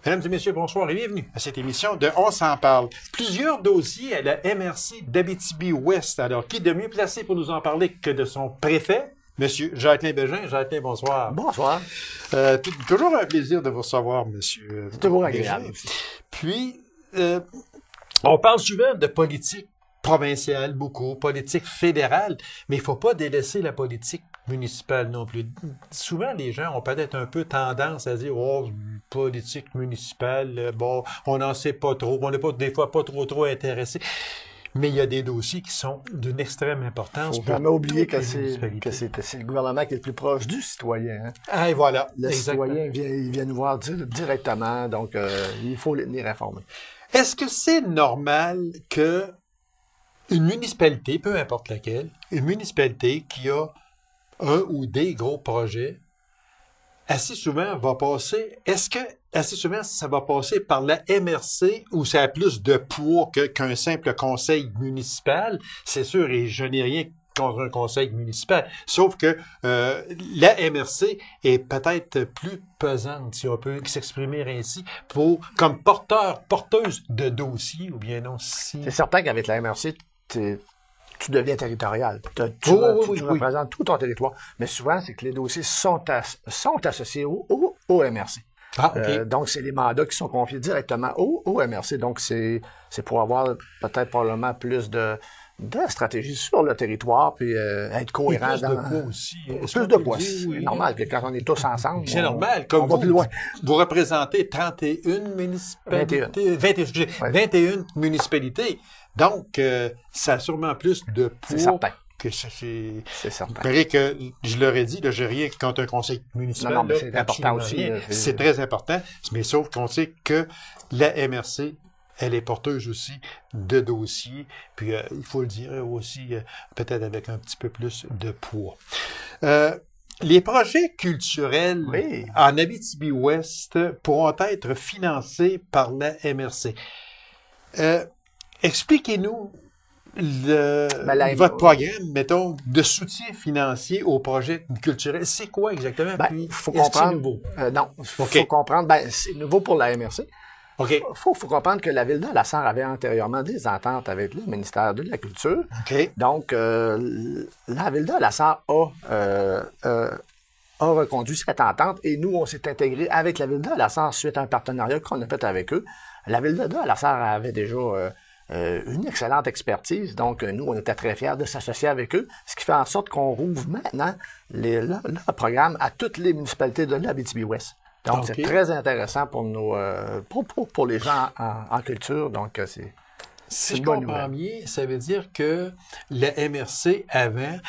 Mesdames et messieurs, bonsoir et bienvenue à cette émission de On s'en parle. Plusieurs dossiers à la MRC d'Abitibi-Ouest. Alors, qui de mieux placé pour nous en parler que de son préfet, Monsieur Jacqueline Bégin? Jacqueline, bonsoir. Bonsoir. Toujours un plaisir de vous recevoir, Monsieur. C'est toujours agréable. Puis, on parle souvent de politique provinciale, beaucoup, politique fédérale, mais il ne faut pas délaisser la politique municipale non plus. Souvent, les gens ont peut-être un peu tendance à dire « Oh, politique municipale, bon, on n'en sait pas trop, on n'est pas des fois pas trop intéressé. » Mais il y a des dossiers qui sont d'une extrême importance. Il ne faut jamais oublier que c'est le gouvernement qui est le plus proche du citoyen. Hein? Ah, et voilà. Le citoyen vient nous voir directement, donc il faut les tenir informés. Est-ce que c'est normal que une municipalité, peu importe laquelle, une municipalité qui a un ou des gros projets, assez souvent va passer, est-ce que assez souvent ça va passer par la MRC ou ça a plus de poids qu'un simple conseil municipal? C'est sûr, et je n'ai rien contre un conseil municipal, sauf que la MRC est peut-être plus pesante, si on peut s'exprimer ainsi, comme porteuse de dossiers, ou bien non, si... C'est certain qu'avec la MRC, tu deviens territorial. Tu représentes tout ton territoire. Mais souvent, c'est que les dossiers sont associés au MRC. Ah, okay. Donc, c'est des mandats qui sont confiés directement au MRC. Donc, c'est pour avoir peut-être probablement plus de stratégie sur le territoire, puis être cohérent. Plus de poids aussi. Plus de poids. C'est normal que quand on est tous ensemble, c'est normal. Comme on va plus loin. Vous représentez 31 municipalités. 21 municipalités. Donc, ça a sûrement plus de poids. C'est certain. C'est certain. Vous verrez que, je leur ai dit, là, j'ai rien contre un conseil municipal. Non, mais c'est important aussi. C'est très important, mais sauf qu'on sait que la MRC, elle est porteuse aussi de dossiers, puis il faut le dire aussi, peut-être avec un petit peu plus de poids. Les projets culturels en Abitibi-Ouest pourront être financés par la MRC. Expliquez-nous votre programme, mettons, de soutien financier aux projets culturels. C'est quoi exactement? Il faut comprendre. Il faut comprendre. C'est nouveau pour la MRC. Il faut comprendre que la Ville de La Sarre avait antérieurement des ententes avec le ministère de la Culture. Donc, la Ville de La Sarre a reconduit cette entente et nous, on s'est intégrés avec la Ville de La Sarre suite à un partenariat qu'on a fait avec eux. La Ville de La Sarre avait déjà une excellente expertise. Donc, nous, on était très fiers de s'associer avec eux, ce qui fait en sorte qu'on rouvre maintenant le programme à toutes les municipalités de l'Abitibi-Ouest. Donc, c'est très intéressant pour pour les gens en culture. Donc, c'est si je comprends bien, ça veut dire que la MRC, avant,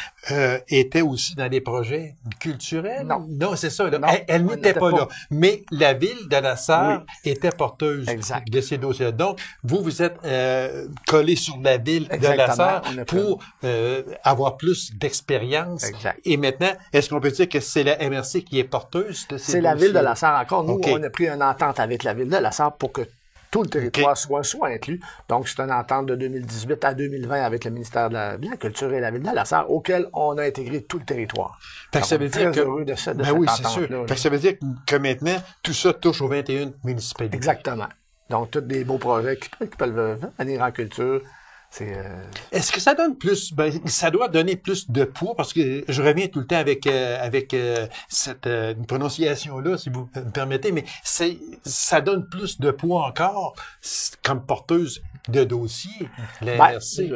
était aussi dans des projets culturels? Non, c'est ça. Là. Elle n'était pas là. Mais la Ville de La Sarre était porteuse de ces dossiers. Donc, vous êtes collé sur la Ville de La Sarre pour avoir plus d'expérience. Et maintenant, est-ce qu'on peut dire que c'est la MRC qui est porteuse de ces dossiers? C'est la Ville de La Sarre encore. Nous, on a pris une entente avec la Ville de La Sarre pour que tout le territoire soit inclus. Donc, c'est une entente de 2018 à 2020 avec le ministère de la Culture et la Ville de La Sarre, auquel on a intégré tout le territoire. Fait que ça veut dire que... heureux de cette oui, c'est sûr. Fait que ça veut dire que maintenant, tout ça touche aux 21 municipalités. Exactement. Donc, tous des beaux projets qui peuvent venir en culture. Est-ce que ça donne plus... ça doit donner plus de poids, parce que je reviens tout le temps avec cette prononciation-là, si vous me permettez, mais ça donne plus de poids encore comme porteuse de dossiers, la MRC.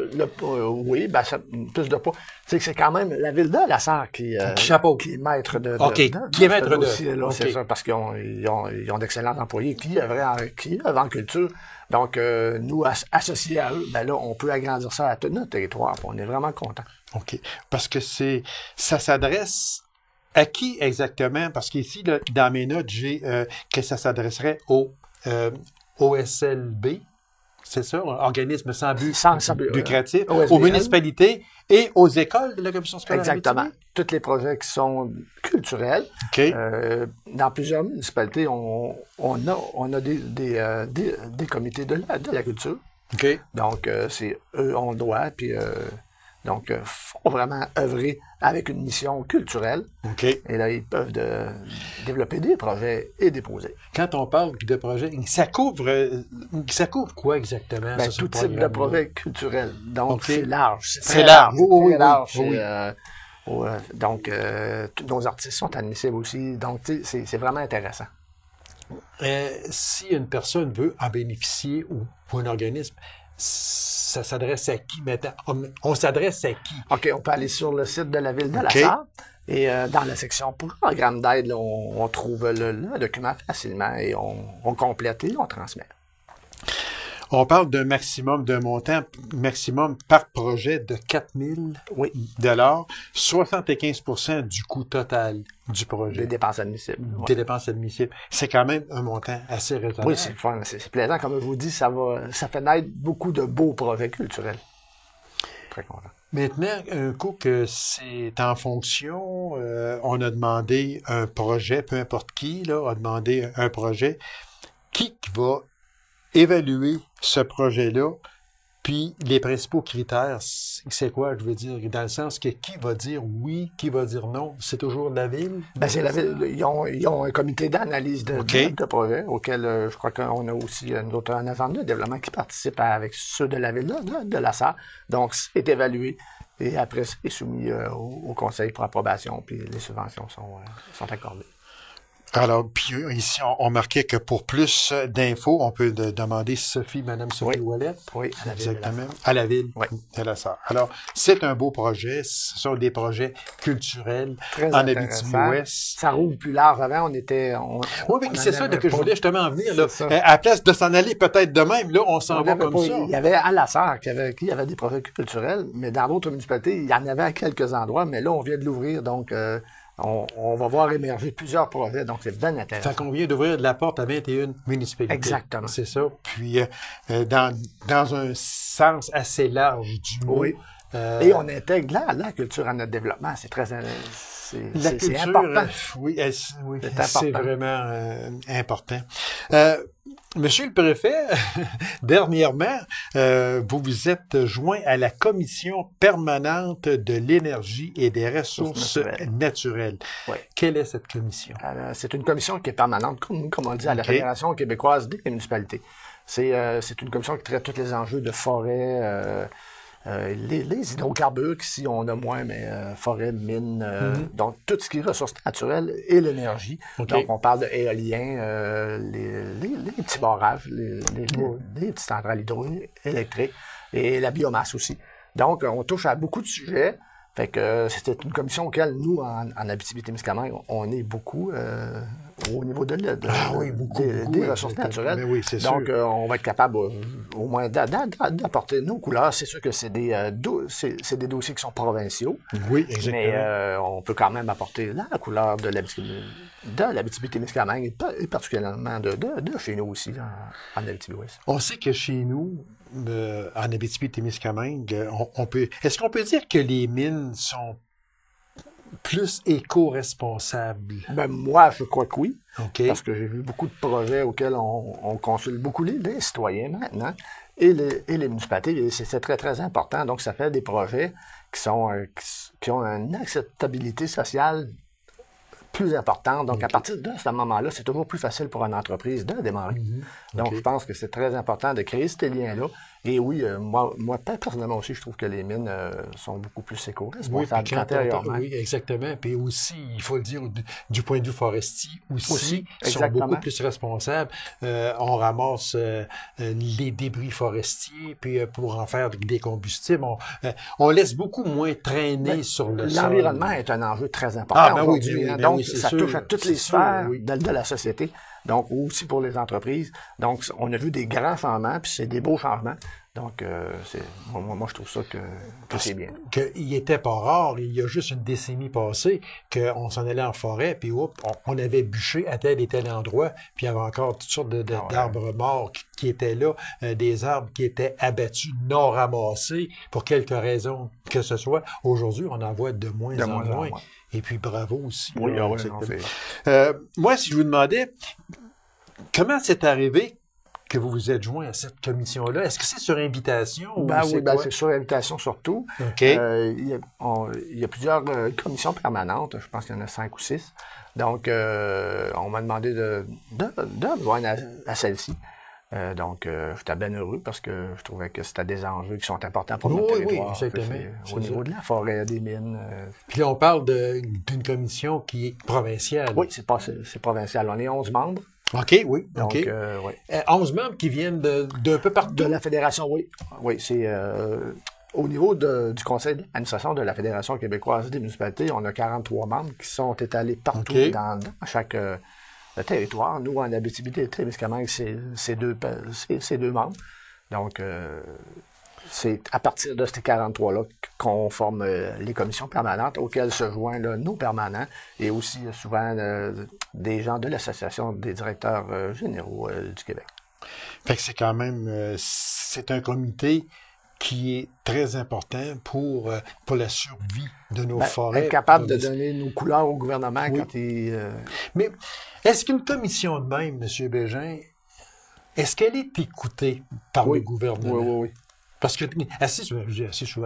Plus de poids. C'est quand même la Ville de La Sarre qui est maître de dossier. C'est ça, parce qu'ils ont d'excellents employés qui œuvrent en culture. Donc, nous, associés à eux, là, on peut agrandir ça à tout notre territoire. On est vraiment contents. OK. Parce que ça s'adresse à qui exactement? Parce qu'ici, là, dans mes notes, j'ai que ça s'adresserait au OSLB. C'est ça, un organisme sans but lucratif, aux municipalités et aux écoles de la commission scolaire. Exactement. Tous les projets qui sont culturels. Dans plusieurs municipalités, on a des comités de la culture. Donc, c'est eux, on doit, puis Donc, il faut vraiment œuvrer avec une mission culturelle. Okay. Et là, ils peuvent développer des projets et déposer. Quand on parle de projets, ça couvre quoi exactement? Ben, tout type de projet culturel. Donc, c'est large. C'est large. Oui, large. Donc, tous nos artistes sont admissibles aussi. Donc, c'est vraiment intéressant. Si une personne veut en bénéficier ou un organisme, ça s'adresse à qui maintenant? On s'adresse à qui? OK, on peut aller sur le site de la Ville de la Sarre. Et dans la section programme d'aide, on trouve le document facilement et on complète et on transmet. On parle d'un montant maximum par projet de 4 000 $, 75 du coût total du projet. Des dépenses admissibles. Des dépenses admissibles. C'est quand même un montant assez raisonnable. Oui, c'est fun, c'est plaisant. Comme je vous dis, ça fait naître beaucoup de beaux projets culturels. Très content. Maintenant, un coup que c'est en fonction, on a demandé un projet, peu importe qui, là, a demandé un projet, qui va évaluer ce projet-là, puis les principaux critères, c'est quoi, je veux dire, dans le sens que qui va dire oui, qui va dire non, c'est toujours la Ville? Ben, c'est la Ville. Ils ont un comité d'analyse de projet auquel je crois qu'on a aussi un agent de développement qui participe avec ceux de la Ville de la Sarre. Donc, c'est évalué et après, c'est soumis au conseil pour approbation, puis les subventions sont accordées. Alors, puis ici, on marquait que pour plus d'infos, on peut demander Mme Sophie Ouellet. Oui, à la Ville. Exactement. À la Ville de la Sarre. Alors, c'est un beau projet. Ce sont des projets culturels très en Abitibi-Ouest. Ça roule plus large. Avant, on était... Oui, mais c'est ça que je voulais justement en venir. Là. À la place de s'en aller peut-être de même, là, on s'en va comme ça. Il y avait à la Sarre qui avait des projets culturels, mais dans d'autres municipalités, il y en avait à quelques endroits, mais là, on vient de l'ouvrir, donc... On va voir émerger plusieurs projets, donc c'est bien intéressant. Fait qu'on vient d'ouvrir la porte à 21 municipalités. Exactement. C'est ça. Puis, dans un sens assez large du mot. Oui. Et on intègre la culture à notre développement. C'est très c'est important. C'est vraiment important. Monsieur le préfet, dernièrement, vous vous êtes joint à la Commission permanente de l'énergie et des ressources naturelles. Oui. Quelle est cette commission? C'est une commission qui est permanente, comme on dit, à la Fédération québécoise des municipalités. C'est une commission qui traite tous les enjeux de forêt, les hydrocarbures, ici on a moins, mais forêt, mines, donc tout ce qui est ressources naturelles et l'énergie. Donc on parle de éolien, les petits barrages, les petites centrales hydroélectriques et la biomasse aussi. Donc on touche à beaucoup de sujets. Fait que c'était une commission auquel nous, en Abitibi-Témiscamingue, on est beaucoup au niveau des ressources naturelles. Oui, donc, on va être capable au moins d'apporter nos couleurs. C'est sûr que c'est des dossiers qui sont provinciaux. Oui, exactement. Mais on peut quand même apporter la couleur de l'Abitibi-Témiscamingue et particulièrement de chez nous aussi, en Abitibi-Ouest. On sait que chez nous, en Abitibi-Témiscamingue, est-ce qu'on peut dire que les mines sont plus éco-responsables? Ben, moi, je crois que oui. Parce que j'ai vu beaucoup de projets auxquels on consulte beaucoup les citoyens maintenant et les municipalités. Et c'est très, très important. Donc, ça fait des projets qui ont une acceptabilité sociale plus importante. Donc, à partir de ce moment-là, c'est toujours plus facile pour une entreprise de démarrer. Donc, je pense que c'est très important de créer ces liens-là. Et oui, moi, personnellement aussi, je trouve que les mines sont beaucoup plus éco-responsables qu'antérieurement. Oui, exactement. Puis aussi, il faut le dire, du point de vue forestier, aussi ils sont beaucoup plus responsables. On ramasse les débris forestiers, puis pour en faire des combustibles, on laisse beaucoup moins traîner sur le sol. L'environnement est un enjeu très important aujourd'hui. Donc, ça touche à toutes les sphères de la société. Donc, aussi pour les entreprises. Donc, on a vu des grands changements, puis c'est des beaux changements. Donc, moi, je trouve ça que c'est bien. Il était pas rare, il y a juste une décennie passée, qu'on s'en allait en forêt, puis on avait bûché à tel et tel endroit, puis il y avait encore toutes sortes d'arbres morts qui étaient là, des arbres qui étaient abattus, non ramassés, pour quelque raison que ce soit. Aujourd'hui, on en voit de moins en moins. Et puis, bravo aussi. Oui, moi, si je vous demandais, comment c'est arrivé que vous vous êtes joint à cette commission-là? Est-ce que c'est sur invitation? Oui, c'est sur invitation surtout. OK. Il y a plusieurs commissions permanentes. Je pense qu'il y en a 5 ou 6. Donc, on m'a demandé de me joindre à celle-ci. Donc, j'étais bien heureux parce que je trouvais que c'était des enjeux qui sont importants pour notre territoire. Oui, exactement. Au niveau de la forêt, des mines. Puis là, on parle d'une commission qui est provinciale. Oui, c'est provincial. On est 11 membres. OK, oui. Donc, OK. 11 membres qui viennent d'un peu partout. De la Fédération, oui. Oui, c'est au niveau du conseil d'administration de la Fédération québécoise des municipalités, on a 43 membres qui sont étalés partout dans chaque territoire. Nous, en Abitibi-Témiscamingue, c'est deux membres. Donc, c'est à partir de ces 43-là qu'on forme les commissions permanentes auxquelles se joignent nos permanents et aussi souvent des gens de l'Association des directeurs généraux du Québec. Fait que c'est quand même, c'est un comité qui est très important pour la survie de nos forêts. Être capable de donner nos couleurs au gouvernement quand il... Mais est-ce qu'une commission de même, M. Bégin, est-ce qu'elle est écoutée par le gouvernement? Oui. Parce que assez souvent,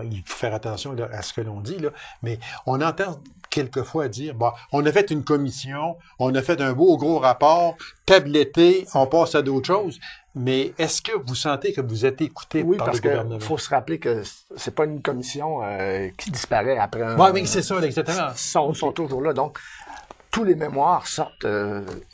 il faut faire attention à ce que l'on dit, là, mais on entend quelquefois dire, on a fait une commission, on a fait un beau gros rapport, tabletté, on passe à d'autres choses. Mais est-ce que vous sentez que vous êtes écouté par le gouvernement? Oui, parce qu'il faut se rappeler que c'est pas une commission qui disparaît après un... Oui, mais c'est ça, exactement. Ils sont toujours là. Donc, tous les mémoires sortent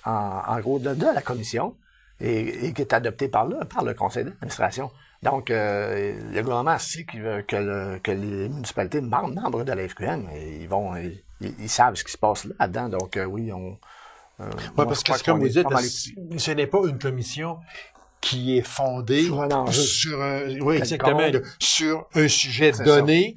en gros de la commission et qui est adopté par le conseil d'administration. Donc, le gouvernement sait que les municipalités membres de la FQM, ils savent ce qui se passe là-dedans. Donc, oui, parce que, comme vous dites, ce n'est pas une commission qui est fondée sur un sujet donné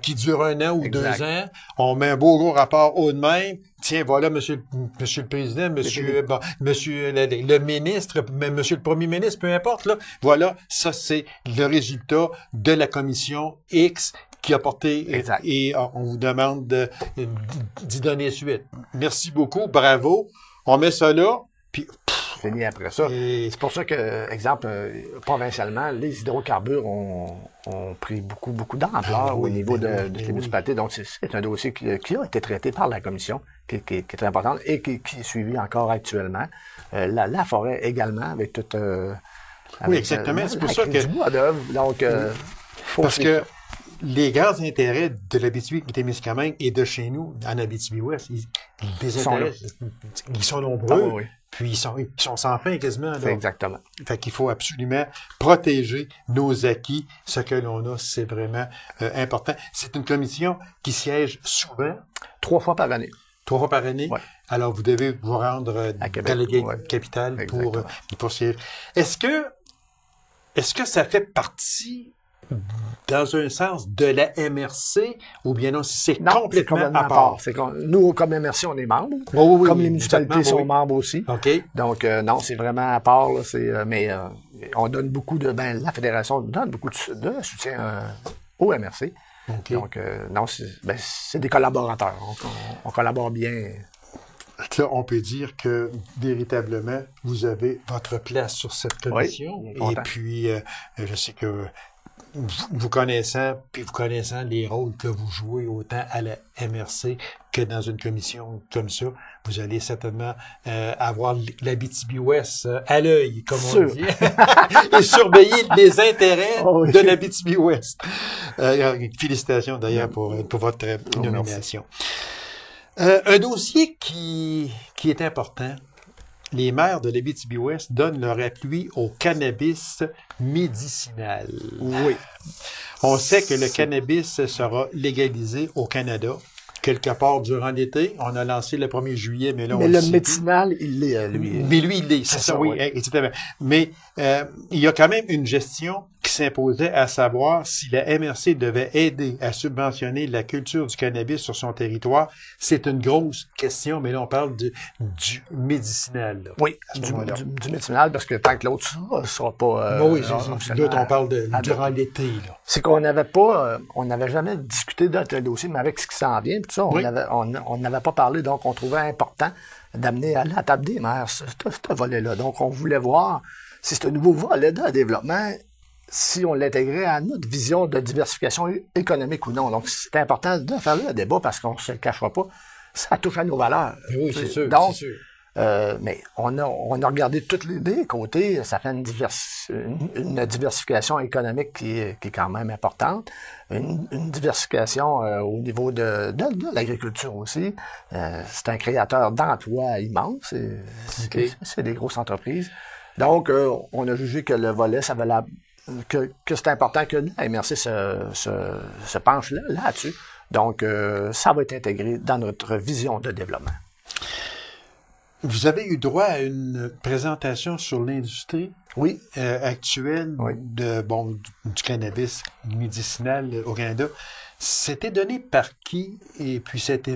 qui dure 1 an ou 2 ans. On met un beau gros rapport haut de même. Tiens, voilà, monsieur le président, monsieur le ministre, monsieur le premier ministre, peu importe, là. Voilà, ça, c'est le résultat de la commission X qui a porté. Exact. Et on vous demande d'y donner suite. Merci beaucoup, bravo. On met ça là, puis... Fini après ça. C'est pour ça que, exemple, provincialement, les hydrocarbures ont pris beaucoup d'ampleur au niveau des municipalités. Donc, c'est un dossier qui a été traité par la commission, qui est très importante et qui est suivi encore actuellement. La forêt également, avec toute... oui, exactement. C'est pour ça que... du bois d'œuvre. Donc, parce que les grands intérêts de l'Abitibi-Témiscamingue et de chez nous, en Abitibi-Ouest, ils sont nombreux. Oui. Puis ils sont sans fin quasiment. C'est exactement. Fait qu'il faut absolument protéger nos acquis. Ce que l'on a, c'est vraiment important. C'est une commission qui siège souvent. 3 fois par année. 3 fois par année. Ouais. Alors vous devez vous rendre dans la capitale pour siéger. Est-ce que ça fait partie, dans un sens, de la MRC, ou bien non, c'est complètement à part? Nous, comme MRC, on est membres. Comme les municipalités sont membres aussi. OK. Donc, non, c'est vraiment à part. Là, mais on donne beaucoup la Fédération donne beaucoup de soutien au MRC. Okay. Donc, non, c'est des collaborateurs. On collabore bien. Là, on peut dire que, véritablement, vous avez votre place sur cette commission. Oui, et puis, je sais que vous connaissant les rôles que vous jouez autant à la MRC que dans une commission comme ça, vous allez certainement avoir l'Abitibi-Ouest à l'œil, comme on dit, et surveiller les intérêts de l'Abitibi-Ouest. Félicitations d'ailleurs pour votre nomination. Un dossier qui est important. Les maires de l'Abitibi-Ouest donnent leur appui au cannabis médicinal. Oui. On sait que le cannabis sera légalisé au Canada quelque part durant l'été. On a lancé le 1er juillet, mais là, on le médicinal, il l'est, lui. Mais lui, il l'est, c'est ça, oui, exactement. Mais il y a quand même une gestion qui s'imposait, à savoir si la MRC devait aider à subventionner la culture du cannabis sur son territoire. C'est une grosse question, mais là, on parle du médicinal. Là, oui, du médicinal, parce que tant que l'autre ne sera pas... oui, l'autre, on parle durant l'été. Là. C'est qu'on n'avait pas... on n'avait jamais discuté de tel dossier, mais avec ce qui s'en vient, tout ça, on n'avait pas parlé, donc on trouvait important d'amener à la table des maires ce volet-là. Donc, on voulait voir si ce nouveau volet de développement, si on l'intégrait à notre vision de diversification économique ou non. Donc, c'est important de faire le débat parce qu'on ne se le cachera pas. Ça touche à nos valeurs. Oui, c'est sûr. Donc, c'est sûr. Mais on a regardé tous les deux côtés. Ça fait une diversification économique qui est quand même importante. Une diversification au niveau de l'agriculture aussi. C'est un créateur d'emplois immense. C'est des grosses entreprises. Donc, on a jugé que le volet, ça valait que c'est important que la MRC se penche là-dessus. Donc, ça va être intégré dans notre vision de développement. Vous avez eu droit à une présentation sur l'industrie actuelle du cannabis médicinal au Canada. C'était donné par qui? Et puis c'était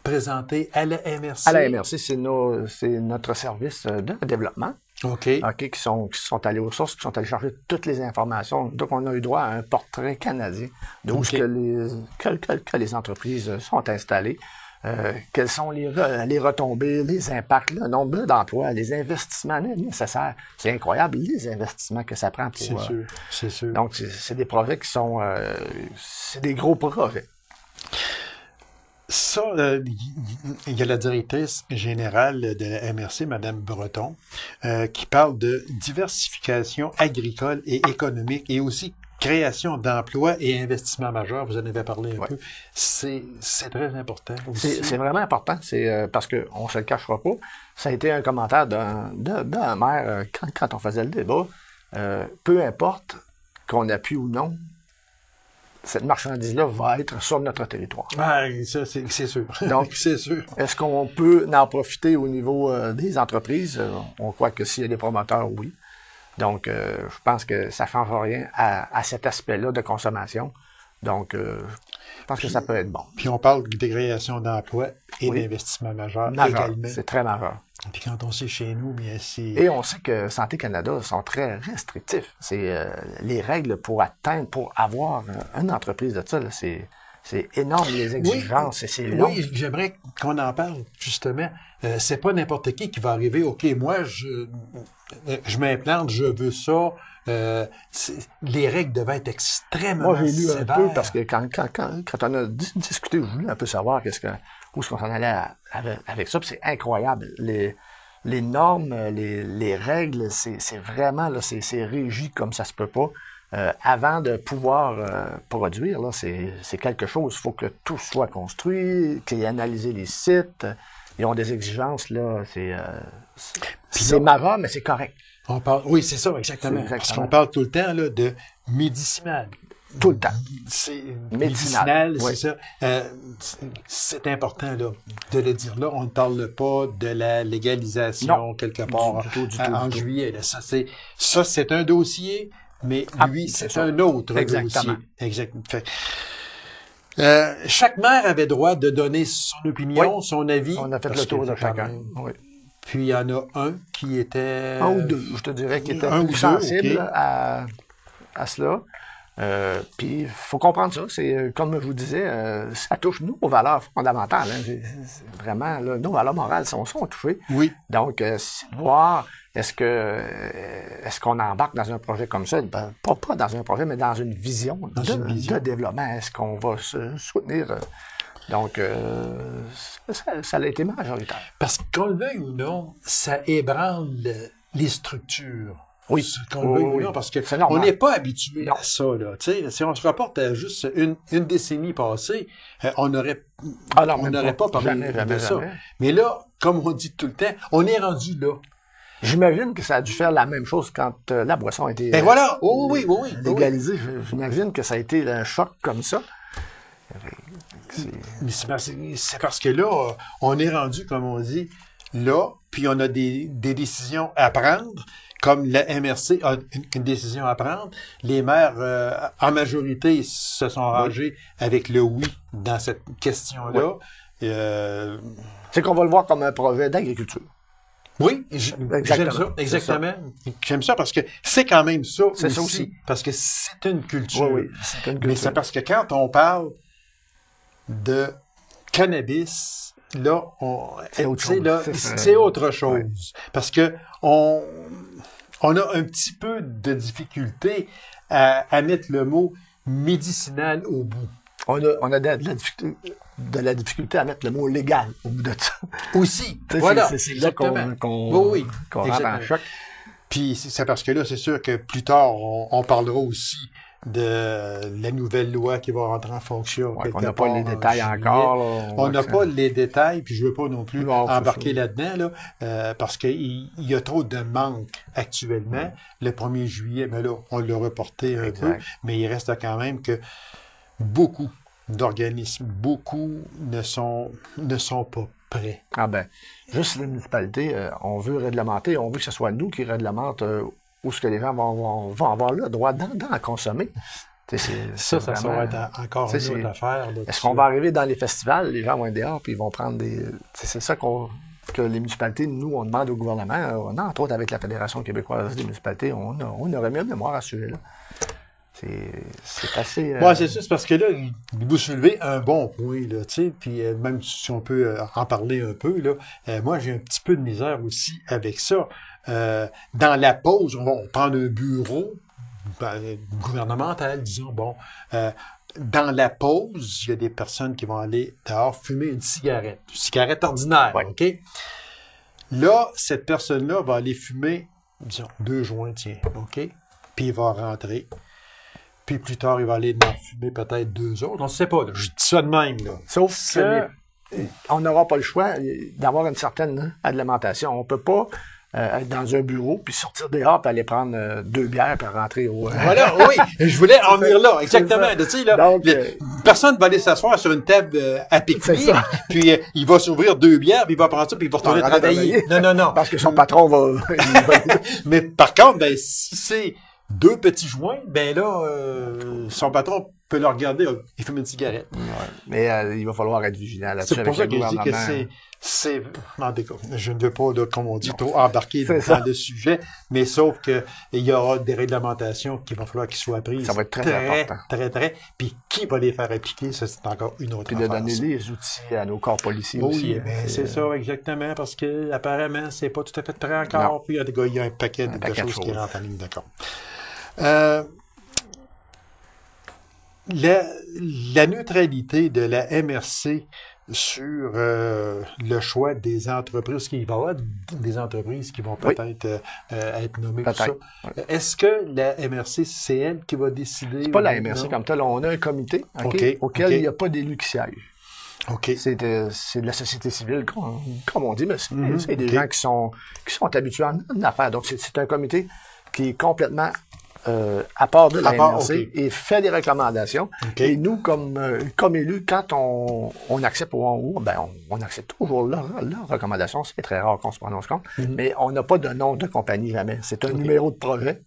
présenté à la MRC? À la MRC, c'est notre service de développement. OK. Qui sont allés aux sources, qui sont allés chercher toutes les informations. Donc, on a eu droit à un portrait canadien d'où que les entreprises sont installées. Quelles sont les retombées, les impacts, le nombre d'emplois, les investissements nécessaires. C'est incroyable, les investissements que ça prend pour... C'est sûr. Donc, c'est des projets qui sont... c'est des gros projets. Ça, il y a la directrice générale de la MRC, Mme Breton, qui parle de diversification agricole et économique et aussi création d'emplois et investissements majeurs, vous en avez parlé un peu. C'est très important aussi. C'est vraiment important. C'est parce qu'on ne se le cachera pas. Ça a été un commentaire d'un maire quand on faisait le débat. Peu importe qu'on appuie ou non, cette marchandise-là va être sur notre territoire. Ah, ça, c'est sûr. Donc, c'est sûr. Est-ce qu'on peut en profiter au niveau des entreprises? On croit que s'il y a des promoteurs, oui. Donc, je pense que ça ne change rien à cet aspect-là de consommation. Donc, je pense que ça peut être bon. Puis on parle de création d'emplois et d'investissements majeurs également. C'est très majeur. Puis quand on sait chez nous, bien c'est... Et on sait que Santé Canada sont très restrictifs. C'est les règles pour avoir une entreprise de ça, c'est énorme, les exigences, et c'est long. Oui, j'aimerais qu'on en parle, justement. C'est pas n'importe qui va arriver, OK, moi, je m'implante, je veux ça. Les règles devaient être extrêmement sévères. Moi, j'ai lu un peu, parce que quand on a discuté, je voulais un peu savoir où est-ce qu'on s'en allait avec ça, puis c'est incroyable. Les normes, les règles, c'est vraiment, là, c'est régi comme ça se peut pas. Avant de pouvoir produire, là, c'est quelque chose. Il faut que tout soit construit, qu'ils aient analysé les sites. Ils ont des exigences, là. C'est majeur, mais c'est correct. Oui, c'est ça, exactement. Parce qu'on parle tout le temps là, de médicinal. Tout le temps. C'est médicinal, c'est ça. C'est important là, de le dire là. On ne parle pas de la légalisation quelque part en juillet. Là. Ça, c'est un dossier. Mais lui, c'est un autre dossier. Exactement. Chaque maire avait droit de donner son opinion, son avis. On a fait le tour de chacun. Oui. Puis il y en a un qui était... Un ou deux, je te dirais, qui était plus sensible à cela. Puis il faut comprendre ça. C'est comme je vous disais, ça touche nos valeurs fondamentales. Hein. Vraiment, là, nos valeurs morales sont touchées. Oui. Donc, voir... Est-ce qu'on embarque dans un projet comme ça? Ben, pas dans un projet, mais dans une vision de développement. Est-ce qu'on va se soutenir? Donc, ça a été majoritaire. Parce qu'on le veuille ou non, ça ébranle les structures. Oui. Qu'on le veuille ou non, parce qu'on n'est pas habitué à ça. Là. Si on se rapporte à juste une décennie passée, on n'aurait pas parlé de ça. Mais là, comme on dit tout le temps, on est rendu là. J'imagine que ça a dû faire la même chose quand la boisson a été légalisée. J'imagine que ça a été un choc comme ça. C'est parce que là, on est rendu, comme on dit, là, puis on a des décisions à prendre, comme la MRC a une décision à prendre. Les maires, en majorité, se sont rangés avec le oui dans cette question-là. Oui. C'est qu'on va le voir comme un projet d'agriculture. Oui, j'aime ça, exactement. J'aime ça parce que c'est quand même ça aussi. Parce que c'est une culture. Oui, c'est une culture. Mais c'est parce que quand on parle de cannabis, là, c'est autre chose. Ouais. Parce que on a un petit peu de difficulté à mettre le mot médicinal au bout. On a de la difficulté à mettre le mot légal au bout de ça. Aussi, voilà. C'est là qu'on rentre en choc. Puis c'est parce que là, c'est sûr que plus tard, on parlera aussi de la nouvelle loi qui va rentrer en fonction. Ouais, on n'a pas les détails encore. Là, on n'a pas les détails, puis je ne veux pas non plus embarquer là-dedans, là, parce qu'il y a trop de manque actuellement. Le 1er juillet, mais là, on l'a reporté un peu, mais il reste quand même que beaucoup d'organismes, ne sont pas prêts. Ah ben, juste les municipalités, on veut réglementer, on veut que ce soit nous qui réglemente où ce que les gens vont avoir le droit d'en consommer. Ça va être encore une autre affaire. Est-ce qu'on va arriver dans les festivals, les gens vont être dehors, puis ils vont prendre des... C'est ça que les municipalités, nous, on demande au gouvernement, entre autres avec la Fédération québécoise des municipalités, on aurait mieux mémoire à ce sujet-là. C'est assez... c'est ça, c'est parce que là, vous soulevez un bon point, là, tu sais, puis même si on peut en parler un peu, là, moi, j'ai un petit peu de misère aussi avec ça. Dans la pause, on va prendre un bureau gouvernemental, disons, dans la pause, il y a des personnes qui vont aller dehors fumer une cigarette ordinaire, OK? Là, cette personne-là va aller fumer, disons, 2 joints, tiens, OK? Puis il va rentrer. Puis plus tard, il va aller en fumer peut-être 2 autres. On ne sait pas, là. Je dis ça de même, là. Sauf qu'on n'aura pas le choix d'avoir une certaine alimentation. On ne peut pas être dans un bureau, puis sortir dehors, puis aller prendre 2 bières, puis rentrer au... Voilà, oui, je voulais en venir là, exactement. Tu sais, là, donc, personne ne va aller s'asseoir sur une table à pique-nique, puis il va s'ouvrir 2 bières, puis il va prendre ça, puis il va retourner travailler. Non. Parce que son patron va... Mais par contre, si c'est 2 petits joints, ben là, son patron peut le regarder, il fume une cigarette. Ouais, mais il va falloir être vigilant là-dessus. C'est pour ça que je dis que c'est... En tout cas, je ne veux pas, là, comme on dit, trop embarquer dans le sujet, mais sauf qu'il y aura des réglementations qu'il va falloir qu'ils soient prises. Ça va être très important. Très. Puis qui va les faire appliquer, ça, c'est encore une autre affaire. Puis de donner les outils à nos corps policiers aussi. Oui, c'est ça, exactement, parce que apparemment, c'est pas tout à fait prêt encore. Non. Puis il y a un paquet de choses qui rentrent en ligne de compte. La neutralité de la MRC sur le choix des entreprises, qu'il va y avoir des entreprises qui vont peut-être être nommées pour ça. Ouais. Est-ce que la MRC, c'est elle qui va décider? C'est pas la MRC comme tel. On a un comité auquel il n'y a pas d'élus qui siègent. C'est de la société civile, comme on dit, mais c'est des gens qui sont habitués à une affaire. Donc, c'est un comité qui est complètement à part de la MRC et fait des recommandations. Et nous, comme élus, quand on accepte on accepte toujours leurs recommandations. C'est très rare qu'on se prononce contre, mais on n'a pas de nom de compagnie jamais. C'est un numéro de projet.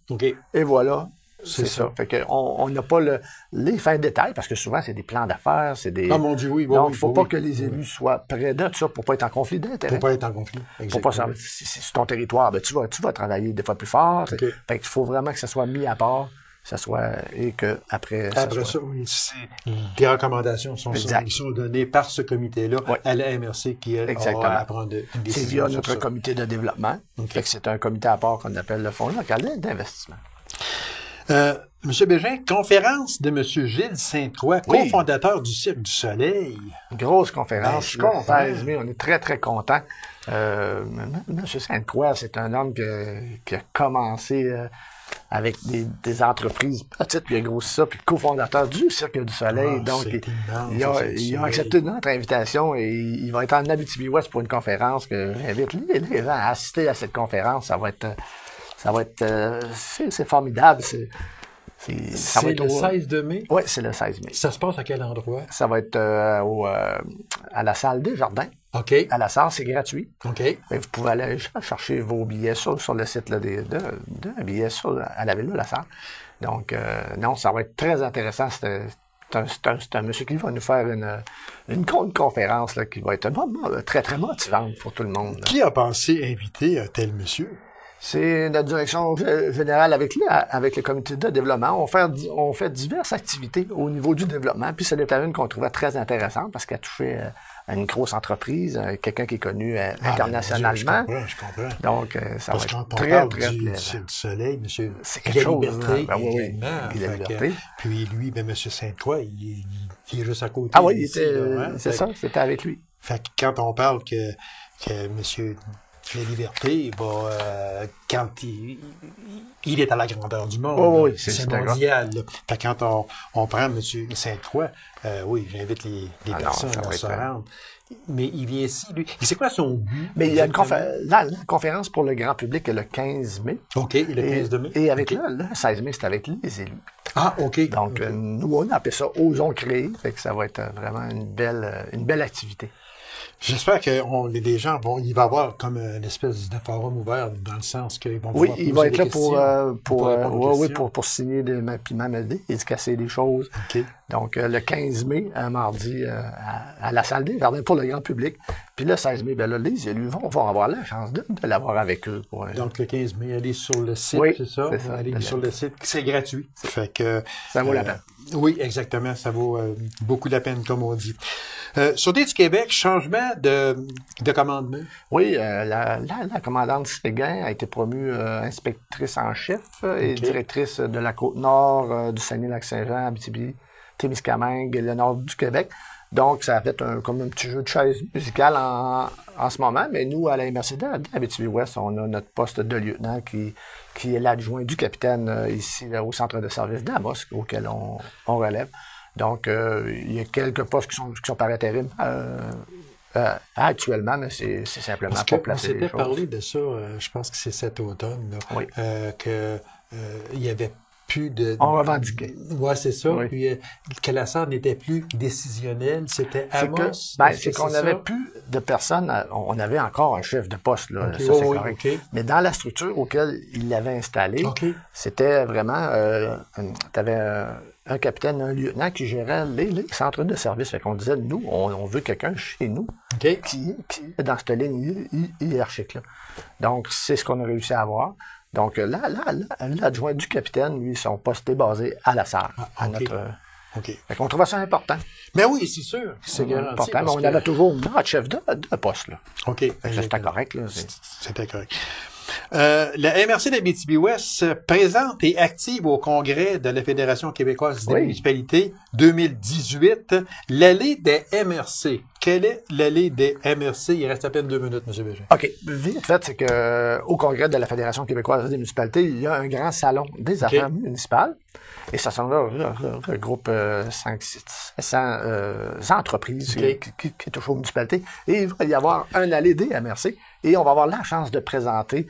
Et voilà. C'est ça. Fait qu'on n'a pas les fins de détails, parce que souvent, c'est des plans d'affaires, c'est des... Ah, mon Dieu, oui. Donc, il ne faut pas que les élus soient près de ça pour ne pas être en conflit d'intérêt. Pour ne pas être en conflit, exactement. Pour pas, si c'est sur ton territoire, tu vas travailler des fois plus fort. Fait qu'il faut vraiment que ça soit mis à part, et qu'après ça, oui. Des recommandations sont données par ce comité-là à la MRC qui, elle, aura à prendre une décision. C'est via notre comité de développement. Fait que c'est un comité à part qu'on appelle le Fonds local d'investissement. Monsieur Bégin, conférence de M. Gilles Sainte-Croix, cofondateur du Cirque du Soleil. Grosse conférence. On est très, très contents. M. Sainte-Croix, c'est un homme qui a commencé avec des entreprises petites, puis il a grossi ça, puis cofondateur du Cirque du Soleil. Donc, il a accepté notre invitation et il va être en Abitibi-Ouest pour une conférence que j'invite les gens à assister à cette conférence. Ça va être c'est formidable. Ça va être le 16 de mai? Oui, c'est le 16 mai. Ça se passe à quel endroit? Ça va être à la salle Desjardins. OK. À la salle, c'est gratuit. OK. Vous pouvez aller chercher vos billets sur le site là, d'un billet à la ville de la salle. Donc, non, ça va être très intéressant. C'est un monsieur qui va nous faire une grande conférence là, qui va être très, très motivante pour tout le monde. Là. Qui a pensé inviter un tel monsieur? C'est notre direction générale avec le comité de développement. On fait diverses activités au niveau du développement. Puis c'est une qu'on trouvait très intéressante parce qu'elle touchait une grosse entreprise, quelqu'un qui est connu internationalement. Je comprends. Donc, ça parce va être très, très, très plaisant. Du soleil, monsieur. C'est quelque chose. Liberté, Oui. La liberté. Puis lui, ben, monsieur Sainte-Croix, il est juste à côté. Ah oui, c'est ça, c'était avec lui. Fait que quand on parle que monsieur la liberté, quand il est à la grandeur du monde, oui, c'est mondial. Fait que quand on prend M. Sainte-Croix, oui, j'invite les personnes à se rendre. Mais il vient ici, lui. C'est quoi son but? Mais il y a la conférence pour le grand public est le 15 mai. OK, le 15 mai. Et avec le 16 mai, c'est avec les élus. Ah, OK. Donc, nous, on appelle ça Osons créer. Fait que ça va être vraiment une belle activité. J'espère que les gens il va y avoir comme une espèce de forum ouvert dans le sens qu'ils vont pouvoir il va être là pour signer puis même dédicacer des choses. Okay. Donc, le 15 mai, un mardi, à la salle des jardins pour le grand public. Puis le 16 mai, ben là, les élus vont avoir la chance de l'avoir avec eux. Donc, le 15 mai, allez sur le site, c'est ça? Allez sur le site, c'est gratuit. Fait que, ça vaut la peine. Oui, exactement. Ça vaut beaucoup la peine, comme on dit. Sûreté du Québec, changement de commandement. Oui, la commandante Séguin a été promue inspectrice en chef et directrice de la Côte-Nord, du Saguenay-Lac-Saint-Jean, Abitibi-Témiscamingue et le nord du Québec. Donc, ça a fait comme un petit jeu de chaise musicale en ce moment. Mais nous, à la MRC d'Abitibi-Ouest, on a notre poste de lieutenant qui est l'adjoint du capitaine ici au centre de service d'Amos, auquel on relève. Donc, il y a quelques postes qui sont par intérim actuellement, mais c'est simplement pour placer les choses. On s'était parlé de ça, je pense que c'est cet automne, là, il y avait plus de... On revendiquait. Oui, c'est ça. Oui. Puis que la SAR n'était plus décisionnelle, c'était Amos. C'est qu'on n'avait plus de personnes, on avait encore un chef de poste, là, ça c'est correct. Mais dans la structure auquel il l'avait installé, c'était vraiment... tu avais un capitaine, un lieutenant qui gérait les centres de service. Fait qu'on disait, nous, on veut quelqu'un chez nous qui est dans cette ligne hiérarchique-là. Donc, c'est ce qu'on a réussi à avoir. Donc, l'adjoint du capitaine, lui, son poste est basé à la SAR. Fait qu'on trouvait ça important. Mais oui, c'est sûr. C'est garanti. Important, mais on avait toujours notre chef de poste, là. OK. C'était correct, là. C'était correct. La MRC d'Abitibi-Ouest présente et active au Congrès de la Fédération québécoise des municipalités 2018 l'allée des MRC. Quelle est l'allée des MRC? Il reste à peine 2 minutes, M. Bégin. OK. Vite fait, c'est qu'au Congrès de la Fédération québécoise des municipalités, il y a un grand salon des affaires municipales. Et ça regroupe 500 entreprises qui touchent aux municipalités. Et il va y avoir un allée des MRC. Et on va avoir la chance de présenter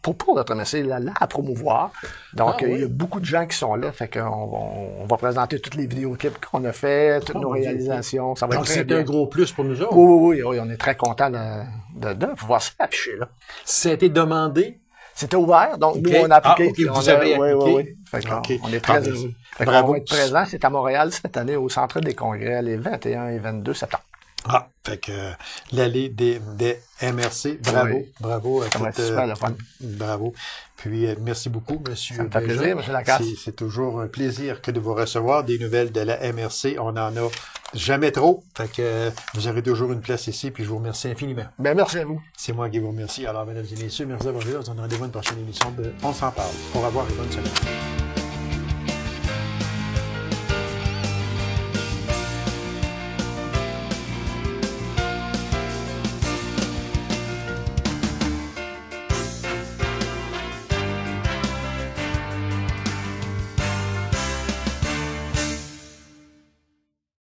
pour notre MRC, à promouvoir. Donc, il y a beaucoup de gens qui sont là. Fait qu'on va présenter toutes les vidéoclips qu'on a fait, toutes nos réalisations. Ça va donc, c'est un gros plus pour nous autres. Oui, on est très contents de pouvoir s'afficher là. Ça a été demandé? C'était ouvert, donc nous, on a appliqué. Vous avez appliqué? Oui. On est très heureux. On va être présent, c'est à Montréal cette année, au Centre des congrès, les 21 et 22 septembre. Fait que l'allée des MRC, bravo. Ça va être super le fun. Bravo. Puis, merci beaucoup, monsieur. Ça me fait plaisir, monsieur Lacasse. C'est toujours un plaisir que de vous recevoir des nouvelles de la MRC. On n'en a jamais trop. Fait que vous aurez toujours une place ici, puis je vous remercie infiniment. Bien, merci à vous. C'est moi qui vous remercie. Alors, mesdames et messieurs, merci d'avoir été là. On a rendez-vous à une prochaine émission de On s'en parle. Au revoir et bonne semaine.